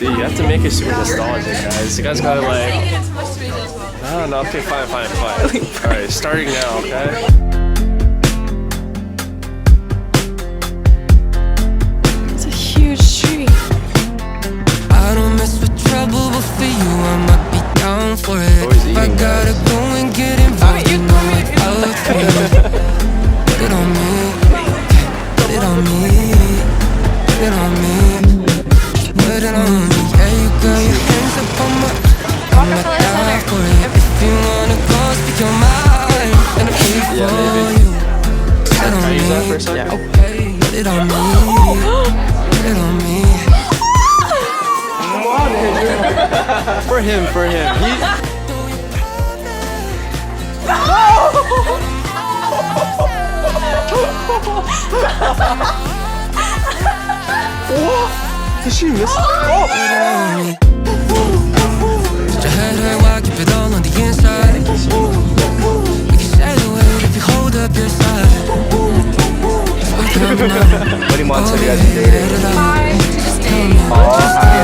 Dude, you have to make it super nostalgic, guys. You guys gotta like... No, okay, fine. Alright, starting now, okay? It's a huge tree. I don't mess with trouble, but for you I might be down for it. If I gotta go and get involved, you know it out for me. Put it on me, put it on me, put it on me, put it on me. Yeah, you got your hands up on my, I'm not down for it. If you wanna go, speak your mind, and I'm here for you. Put it on me, put it on me, put it on me. For him. Did she miss? Oh! Put your head high, why keep it all on the inside? We can celebrate if you hold up your side. What do you want to guys be dating? 5 to the state.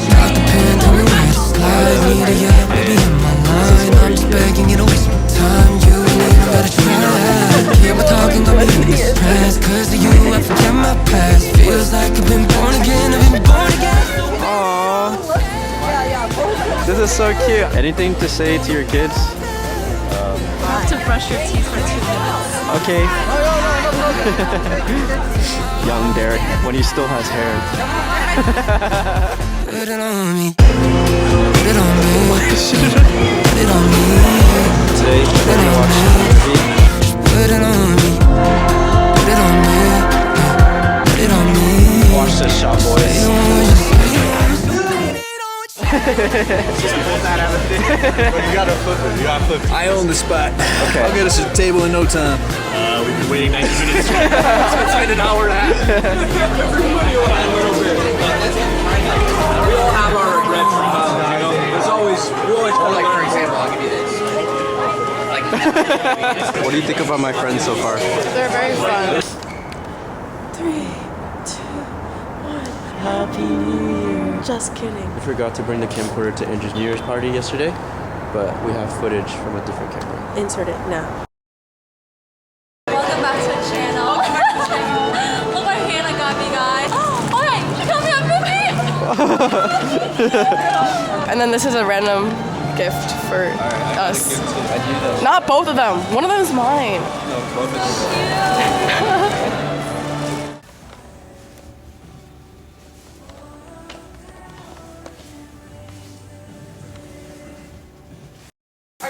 Drop the pen, tell me where to slide. Need a yeah, baby in my line. I'm just begging you to waste my time. You ain't even gotta try. Hear my talking, got me in this trance. Cause of you, I forget my past. Feels like I've been born again, Aww. This is so cute. anything to say to your kids? To brush your teeth for 2 minutes. Okay. Young Derek, when he still has hair. Put it on me, put it on me, put it on me. Today, we're gonna watch a movie. Put it on me, put it on me, put it on me. Watch this shot, boys. You gotta flip it. I own the spot. Okay. I'll get us a table in no time. We've been waiting 90 minutes. It's been an hour and a half. We all have our regrets. There's always, we always go like, for example, I'll give you this. What do you think about my friends so far? They're very fun. 3, 2, 1. Happy New Year. Just kidding. We forgot to bring the camcorder to Andrew's New Year's party yesterday, but we have footage from a different camera. Insert it now. Welcome back to the channel. Look what Hannah got me, guys. Okay, she got me a movie. And then this is a random gift for us. Not both of them. One of them is mine.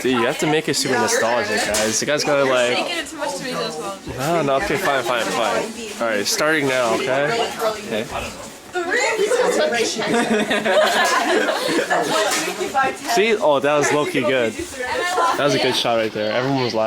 Dude, you have to make it super nostalgic, guys. You guys gotta like... No, okay, fine. Alright, starting now, okay? Okay. See? Oh, that was low-key good. That was a good shot right there. Everyone was laughing.